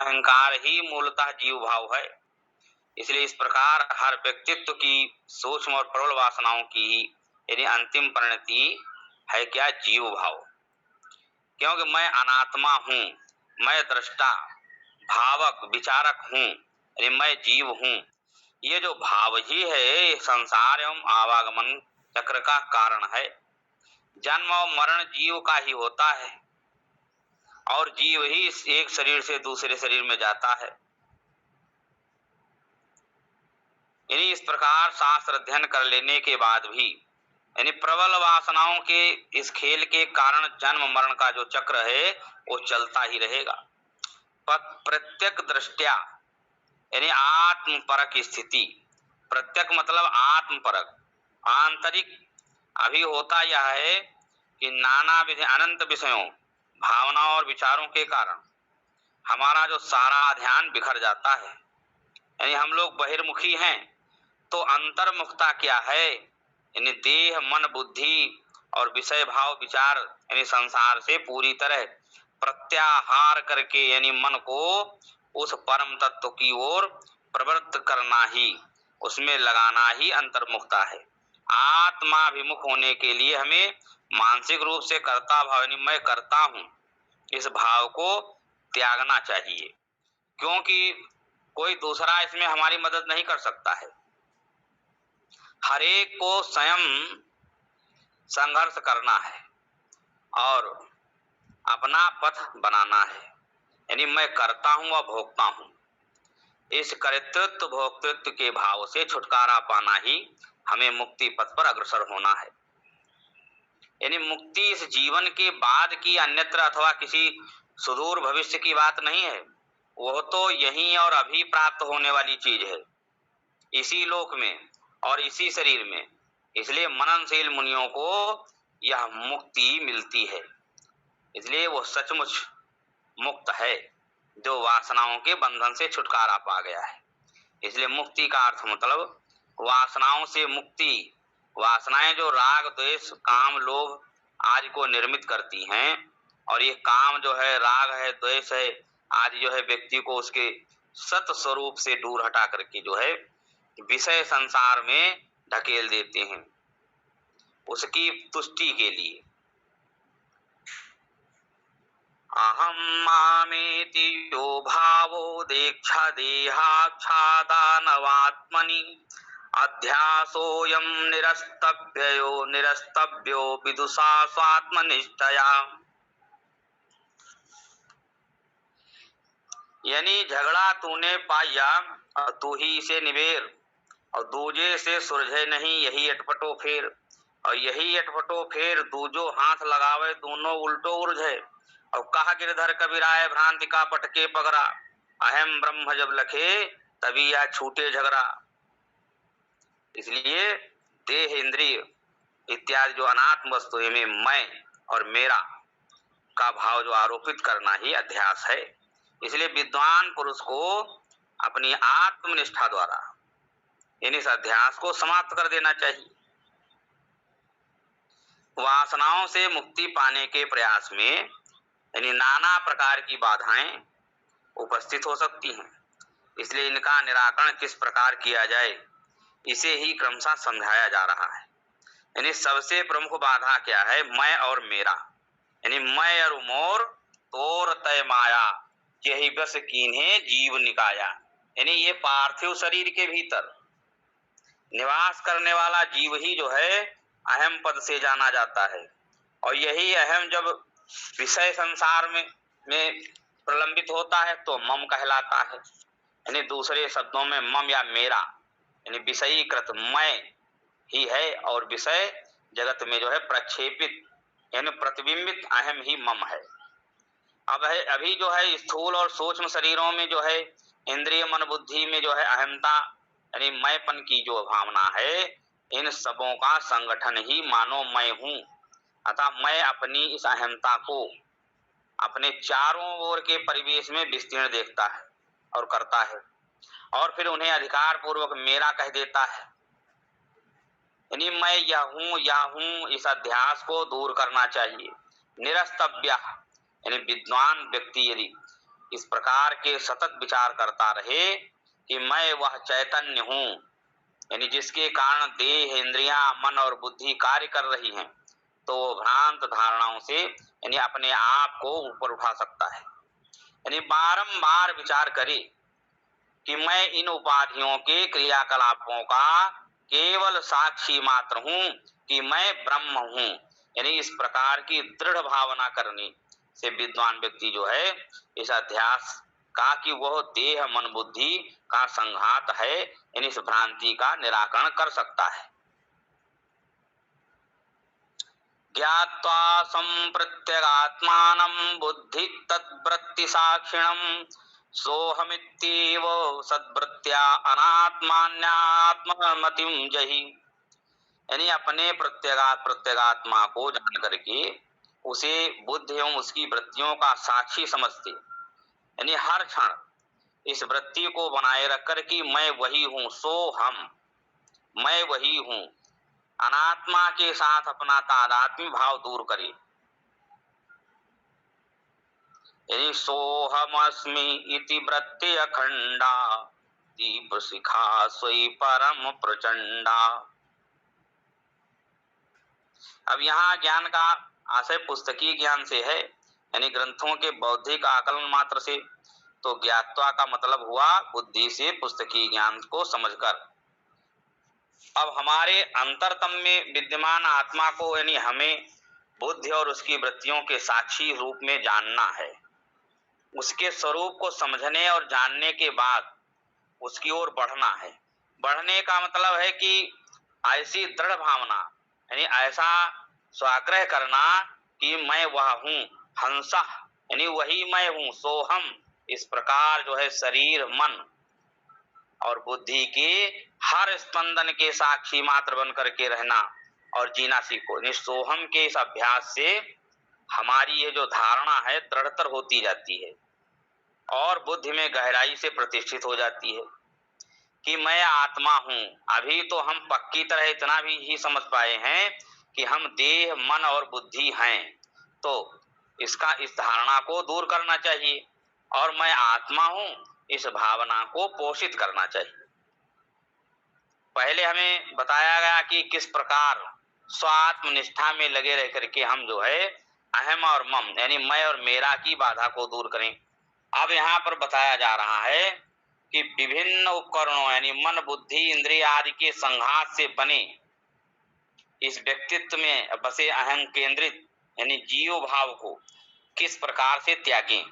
अहंकार ही मूलतः जीव भाव है। इसलिए इस प्रकार हर व्यक्तित्व की सूक्ष्म और प्रबल वासनाओं की ही यानी अंतिम परिणति है क्या? जीव भाव। क्योंकि मैं अनात्मा हूँ, मैं दृष्टा, भावक, विचारक हूँ, यानी मैं जीव हूँ। ये जो भाव ही है संसार एवं आवागमन चक्र का कारण है। जन्म और मरण जीव का ही होता है और जीव ही एक शरीर से दूसरे शरीर में जाता है। यानी इस प्रकार शास्त्र अध्ययन कर लेने के बाद भी यानी प्रबल वासनाओं के इस खेल के कारण जन्म मरण का जो चक्र है वो चलता ही रहेगा। प्रत्यक दृष्टया यानी आत्मपरक स्थिति, प्रत्यक मतलब आत्मपरक, आंतरिक। अभी होता यह है कि नाना विधि अनंत विषयों, भावनाओं और विचारों के कारण हमारा जो सारा ध्यान बिखर जाता है, यानी हम लोग बहिर्मुखी हैं। तो अंतर्मुखता क्या है? यानी देह, मन, बुद्धि और विषय भाव विचार यानी संसार से पूरी तरह प्रत्याहार करके यानी मन को उस परम तत्व की ओर प्रवृत्त करना ही, उसमें लगाना ही अंतर्मुखता है। आत्माभिमुख होने के लिए हमें मानसिक रूप से कर्ता भाव यानी मैं करता हूँ, इस भाव को त्यागना चाहिए। क्योंकि कोई दूसरा इसमें हमारी मदद नहीं कर सकता है। हर एक को स्वयं संघर्ष करना है और अपना पथ बनाना है। यानी मैं करता हूँ व भोगता हूँ। इस कर्तृत्व भोक्तृत्व के भाव से छुटकारा पाना ही हमें मुक्ति पथ पर अग्रसर होना है। यानी मुक्ति इस जीवन के बाद की अन्यत्र अथवा किसी सुदूर भविष्य की बात नहीं है। वह तो यहीं और अभी प्राप्त होने वाली चीज है, इसी लोक में और इसी शरीर में। इसलिए मननशील मुनियों को यह मुक्ति मिलती है। इसलिए वो सचमुच मुक्त है जो वासनाओं के बंधन से छुटकारा पा गया है। इसलिए मुक्ति का अर्थ मतलब वासनाओं से मुक्ति। वासनाएं जो राग, द्वेष, काम, लोभ आदि को निर्मित करती हैं, और ये काम जो है, राग है, द्वेष है आदि जो है, व्यक्ति को उसके सत स्वरूप से दूर हटा करके जो है विषय संसार में ढकेल देते हैं उसकी तुष्टि के लिए। अहम मामेति यो भावो देक्षा देहाच्छादानवात्मनि अध्यासोऽयं निरस्तव्यो विदुषा स्वात्मनिष्ठया। यानी झगड़ा तूने पाया और तू ही इसे निबेर, और दूजे से सुलझे नहीं यही अटपटो फेर, और यही अटपटो फेर दूजो हाथ लगावे दोनों उल्टो उलझे। और कहा गिरधर कबीराय भ्रांति का पटके पगरा, अहम ब्रह्म जब लखे तभी यह छूटे झगड़ा। इसलिए देह, इंद्रिय इत्यादि जो अनात्म वस्तु में मैं और मेरा का भाव जो आरोपित करना ही अध्यास है। इसलिए विद्वान पुरुष को अपनी आत्मनिष्ठा द्वारा इन इस अध्यास को समाप्त कर देना चाहिए। वासनाओं से मुक्ति पाने के प्रयास में यानी नाना प्रकार की बाधाएं उपस्थित हो सकती हैं। इसलिए इनका निराकरण किस प्रकार किया जाए, इसे ही क्रमशः समझाया जा रहा है। यानी सबसे प्रमुख बाधा क्या है? मैं और मेरा। यानी मैं और मोर तोर तय माया, यही बस कीन्हे जीव निकाया। यानी ये पार्थिव शरीर के भीतर निवास करने वाला जीव ही जो है अहम पद से जाना जाता है। और यही अहम जब विषय संसार में प्रलंबित होता है तो मम कहलाता है। यानी दूसरे शब्दों में मम या मेरा यानी विषयीकृत मैं ही है, और विषय जगत में जो है प्रक्षेपित यानी प्रतिबिंबित अहम ही मम है। अब है अभी जो है स्थूल और सूक्ष्म शरीरों में जो है इंद्रिय, मन, बुद्धि में जो है अहमता यानी मैंपन की जो भावना है, इन सबों का संगठन ही मानो मैं हूँ। अतः मैं अपनी इस अहमता को अपने चारों ओर के परिवेश में विस्तीर्ण देखता है और करता है, और फिर उन्हें अधिकार पूर्वक मेरा कह देता है। यानी मैं यह हूँ, इस अध्यास को दूर करना चाहिए। निरस्तव्य यानी विद्वान व्यक्ति यदि इस प्रकार के सतत विचार करता रहे कि मैं वह चैतन्य हूँ, यानी जिसके कारण देह, इंद्रियां, मन और बुद्धि कार्य कर रही हैं, तो वो भ्रांत धारणाओं से यानी अपने आप को ऊपर उठा सकता है। यानी बारंबार विचार करे कि मैं इन उपाधियों के क्रियाकलापों का केवल साक्षी मात्र हूँ, कि मैं ब्रह्म हूँ। यानी इस प्रकार की दृढ़ भावना करने से विद्वान व्यक्ति जो है इस अध्यास का कि वह देह, मन, बुद्धि का संघात है, यानी इस भ्रांति का निराकरण कर सकता है। ज्ञात्वा संप्रत्यगात्मानं बुद्धि तद्वृत्ति साक्षिणं सोहमित्येव सद्वृत्त्या अनात्मान्यात्ममतिं जहि। यानी अपने प्रत्यगात्मा को जान करके उसे बुद्धि एवं उसकी वृत्तियों का साक्षी समझते, यानी हर क्षण इस वृत्ति को बनाए रखकर कि मैं वही हूँ, सो हम, मैं वही हूँ, अनात्मा के साथ अपना तादात्म्य भाव दूर करे। यानी सोहमस्मि इति वृत्ति अखंडा दीप शिखा सोई परम प्रचंडा। अब यहाँ ज्ञान का आशय पुस्तकीय ज्ञान से है, यानी ग्रंथों के बौद्धिक आकलन मात्र से। तो ज्ञात्वा का मतलब हुआ बुद्धि से पुस्तकीय ज्ञान को समझकर। अब हमारे अंतरतम में विद्यमान आत्मा को, यानी हमें बुद्धि और उसकी वृत्तियों के साक्षी रूप में जानना है। उसके स्वरूप को समझने और जानने के बाद उसकी ओर बढ़ना है। बढ़ने का मतलब है कि ऐसी दृढ़ भावना, यानी ऐसा स्वाग्रह करना कि मैं वह हूँ, हंसा, यानी वही मैं हूँ, सोहम। इस प्रकार जो है शरीर, मन और बुद्धि के हर स्पंदन के साक्षी मात्र बन करके रहना और जीना सीखो। सोहम के इस अभ्यास से हमारी ये जो धारणा है दृढ़तर होती जाती है और बुद्धि में गहराई से प्रतिष्ठित हो जाती है कि मैं आत्मा हूँ। अभी तो हम पक्की तरह इतना भी ही समझ पाए हैं कि हम देह, मन और बुद्धि हैं, तो इस धारणा को दूर करना चाहिए और मैं आत्मा हूँ, इस भावना को पोषित करना चाहिए। पहले हमें बताया गया कि किस प्रकार स्वात्मनिष्ठा में लगे रह करके हम जो है अहम और मम, यानी मैं और मेरा की बाधा को दूर करें। अब यहाँ पर बताया जा रहा है कि विभिन्न उपकरणों, यानी मन, बुद्धि, इंद्रिय आदि के संघात से बने इस व्यक्तित्व में बसे अहम केंद्रित यानी जीव भाव को किस प्रकार से त्यागें।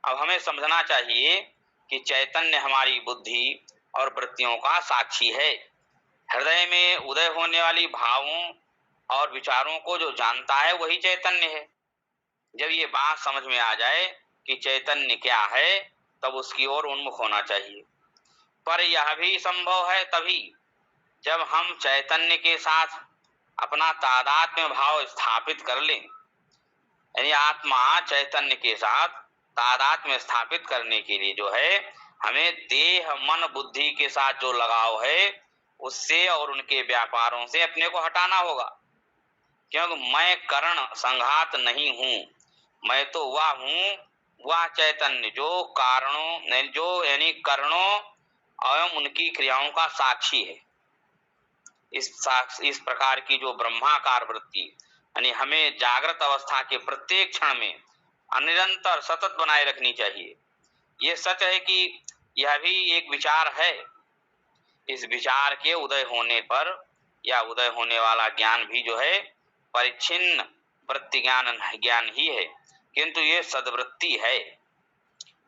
अब हमें समझना चाहिए कि चैतन्य हमारी बुद्धि और वृत्तियों का साक्षी है। हृदय में उदय होने वाली भावों और विचारों को जो जानता है वही चैतन्य है। जब ये बात समझ में आ जाए कि चैतन्य क्या है, तब उसकी ओर उन्मुख होना चाहिए। पर यह भी संभव है तभी जब हम चैतन्य के साथ अपना तादात्म्य भाव स्थापित कर लें। यानी आत्मा चैतन्य के साथ तादात्म्य स्थापित करने के लिए जो है हमें देह, मन, बुद्धि के साथ जो लगाव है उससे और उनके व्यापारों से अपने को हटाना होगा। क्योंकि मैं करण संघात नहीं हूँ, मैं तो वह हूँ, वह चैतन्य जो कारणों, जो यानी करणों एवं उनकी क्रियाओं का साक्षी है। इस प्रकार की जो ब्रह्माकार वृत्ति, यानी हमें जागृत अवस्था के प्रत्येक क्षण में निरंतर सतत बनाए रखनी चाहिए। ये सच है कि यह भी एक विचार है। इस विचार के उदय होने पर या उदय होने वाला ज्ञान भी जो है परिच्छिन्न वृत्ति ज्ञान ही है, किंतु ये सद्वृत्ति है।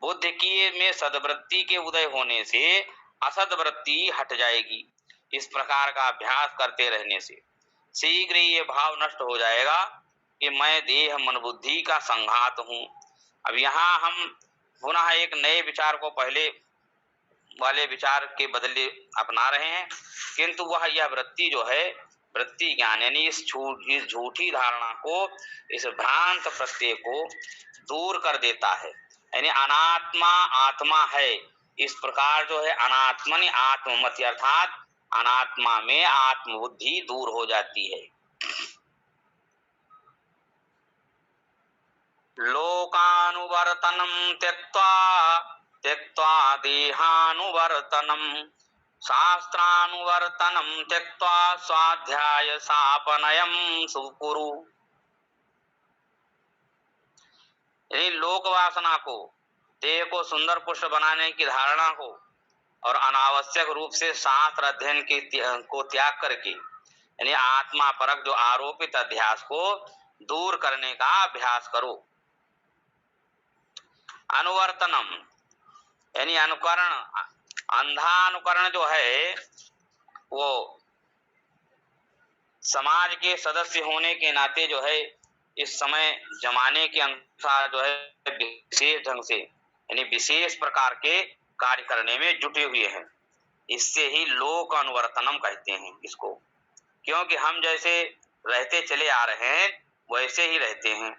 बुद्धि की में सद्वृत्ति के उदय होने से असद्वृत्ति हट जाएगी। इस प्रकार का अभ्यास करते रहने से शीघ्र ही ये भाव नष्ट हो जाएगा कि मैं देह, मन, बुद्धि का संघात हूँ। अब यहाँ हम पुनः एक नए विचार को पहले वाले विचार के बदले अपना रहे हैं, किंतु वह यह वृत्ति जो है वृत्ति ज्ञान, यानी इस झूठी धारणा को, इस भ्रांत प्रत्यय को दूर कर देता है। यानी अनात्मा आत्मा है, इस प्रकार जो है अनात्मनि आत्ममति अर्थात अनात्मा में आत्मबुद्धि दूर हो जाती है। लोकानुवर्तनम त्यक्त्वा त्यक्त्वा देहानुवर्तनम शास्त्रानुवर्तनम त्यक्त्वा स्वाध्याय सापनयम सुकुरु। यानी लोक वासना को, देह को सुंदर पुष्ट बनाने की धारणा को और अनावश्यक रूप से शास्त्र अध्ययन को त्याग करके यानी आत्मा परक जो आरोपित अध्यास को दूर करने का अभ्यास करो। अनुवर्तनम यानी अनुकरण, अंधा अनुकरण जो है वो समाज के सदस्य होने के नाते जो है इस समय जमाने के अनुसार जो है विशेष ढंग से यानी विशेष प्रकार के कार्य करने में जुटे हुए हैं। इससे ही लोक अनुवर्तनम कहते हैं इसको, क्योंकि हम जैसे रहते चले आ रहे हैं वैसे ही रहते हैं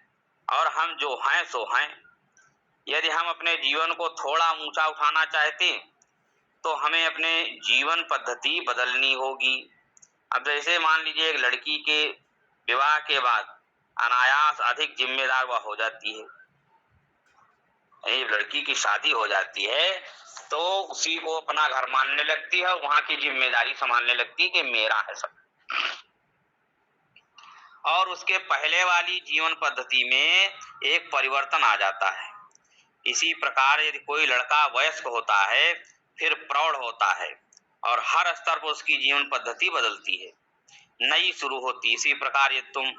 और हम जो हैं सो हैं। यदि हम अपने जीवन को थोड़ा ऊंचा उठाना चाहते तो हमें अपने जीवन पद्धति बदलनी होगी। अब जैसे मान लीजिए एक लड़की के विवाह के बाद अनायास अधिक जिम्मेदार वह हो जाती है, लड़की की शादी हो जाती है तो उसी को अपना घर मानने लगती है, वहां की जिम्मेदारी संभालने लगती है कि मेरा है सब। और उसके पहले वाली जीवन पद्धति में एक परिवर्तन आ जाता है। इसी प्रकार यदि कोई लड़का वयस्क होता है फिर प्रौढ़ होता है और हर स्तर पर उसकी जीवन पद्धति बदलती है, नई शुरू होती है। इसी प्रकार यदि तुम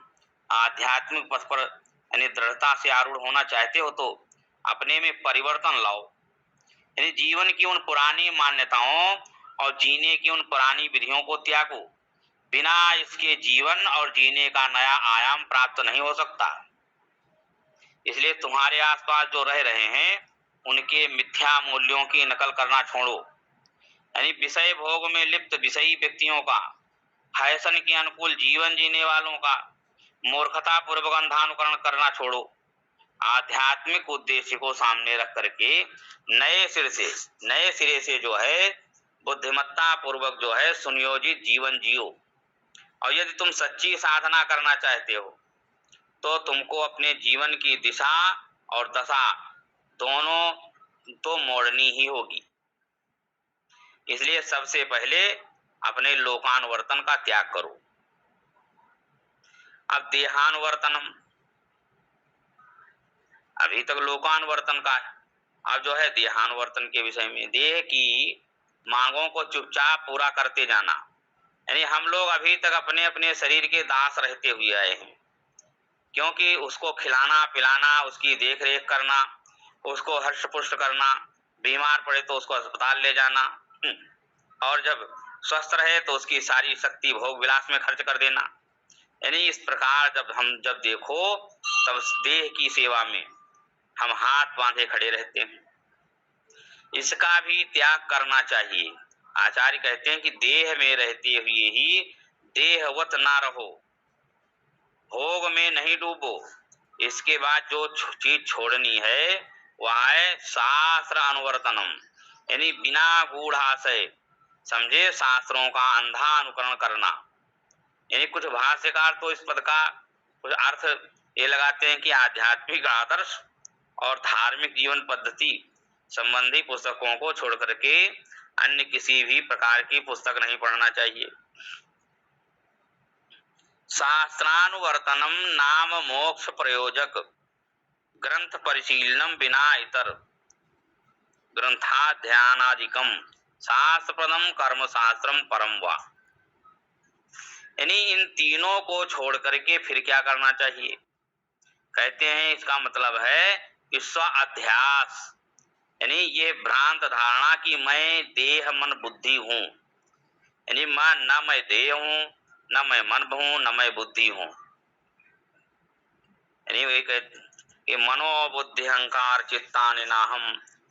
आध्यात्मिक पथ पर यानी दृढ़ता से आरूढ़ होना चाहते हो तो अपने में परिवर्तन लाओ, यानी जीवन की उन पुरानी मान्यताओं और जीने की उन पुरानी विधियों को त्यागो। बिना इसके जीवन और जीने का नया आयाम प्राप्त नहीं हो सकता। इसलिए तुम्हारे आसपास जो रह रहे हैं उनके मिथ्या मूल्यों की नकल करना छोड़ो, यानी विषय भोग में लिप्त विषयी व्यक्तियों का, फैशन के अनुकूल जीवन जीने वालों का मूर्खता पूर्वक अंधानुकरण करना छोड़ो। आध्यात्मिक उद्देश्य को सामने रख करके नए सिरे से जो है बुद्धिमत्ता पूर्वक जो है सुनियोजित जीवन जियो। और यदि तुम सच्ची साधना करना चाहते हो तो तुमको अपने जीवन की दिशा और दशा दोनों तो मोड़नी ही होगी। इसलिए सबसे पहले अपने लोकानुवर्तन का त्याग करो। अब देहानुवर्तनम, अभी तक लोकानुवर्तन का है, अब जो है देहानुवर्तन के विषय में देह की मांगों को चुपचाप पूरा करते जाना। यानी हम लोग अभी तक अपने अपने शरीर के दास रहते हुए आए हैं, क्योंकि उसको खिलाना पिलाना, उसकी देख रेख करना, उसको हर्ष पुष्ट करना, बीमार पड़े तो उसको अस्पताल ले जाना और जब स्वस्थ रहे तो उसकी सारी शक्ति भोग विलास में खर्च कर देना। यानी इस प्रकार जब देखो तब देह की सेवा में हम हाथ बांधे खड़े रहते हैं। इसका भी त्याग करना चाहिए। आचार्य कहते हैं कि देह में रहते हुए ही देहवत ना रहो, भोग में नहीं डूबो। इसके बाद जो चीज छोड़नी है वह है शास्त्र अनुवर्तनम, यानी बिना गूढ़ाशय समझे शास्त्रों का अंधा अनुकरण करना। यानी कुछ भाष्यकार तो इस पद का कुछ अर्थ ये लगाते हैं कि आध्यात्मिक आदर्श और धार्मिक जीवन पद्धति संबंधी पुस्तकों को छोड़ करके अन्य किसी भी प्रकार की पुस्तक नहीं पढ़ना चाहिए। शास्त्रानुवर्तनम नाम मोक्ष प्रयोजक ग्रंथ परिशीलनम बिना इतर ग्रंथाध्यानादिकम शास्त्रपदम कर्म शास्त्रम परम वा। यानी इन तीनों को छोड़ करके फिर क्या करना चाहिए? कहते हैं इसका मतलब है कि स्व अध्यास, यानी ये भ्रांत धारणा कि मैं देह मन बुद्धि हूं, यानी मैं देह हूं, न मैं मन हूं, न मैं बुद्धि हूं। यानी मनो बुद्धि अहंकार चित्तानि नाहम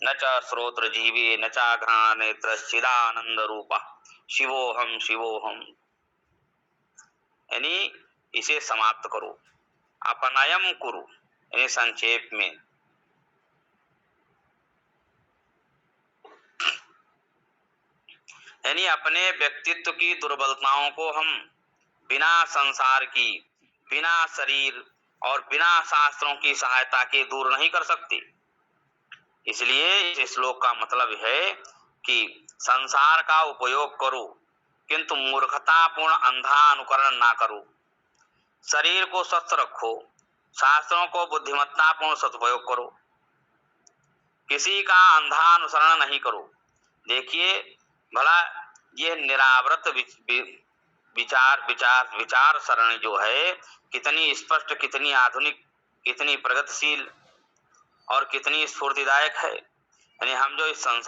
न च श्रोत्र जीवे न च घ्राण नेत्र चिदानंद रूपा शिवोहम शिवोहम। यानी इसे समाप्त करो, अपनयम कुरु, यानी संक्षेप में यानी अपने व्यक्तित्व की दुर्बलताओं को हम बिना संसार की, बिना शरीर और बिना शास्त्रों की सहायता के दूर नहीं कर सकती। इसलिए इस श्लोक का मतलब है कि संसार का उपयोग करो, किंतु मूर्खतापूर्ण अंधा अनुकरण ना करो। शरीर को स्वस्थ रखो, शास्त्रों को बुद्धिमत्तापूर्ण सदुपयोग करो, किसी का अंधा अनुसरण नहीं करो। देखिए भला ये निरावृत विचार सरणी जो है कितनी स्पष्ट, कितनी आधुनिक, कितनी प्रगतिशील और कितनी स्फूर्तिदायक है। यानी हम जो इस संसार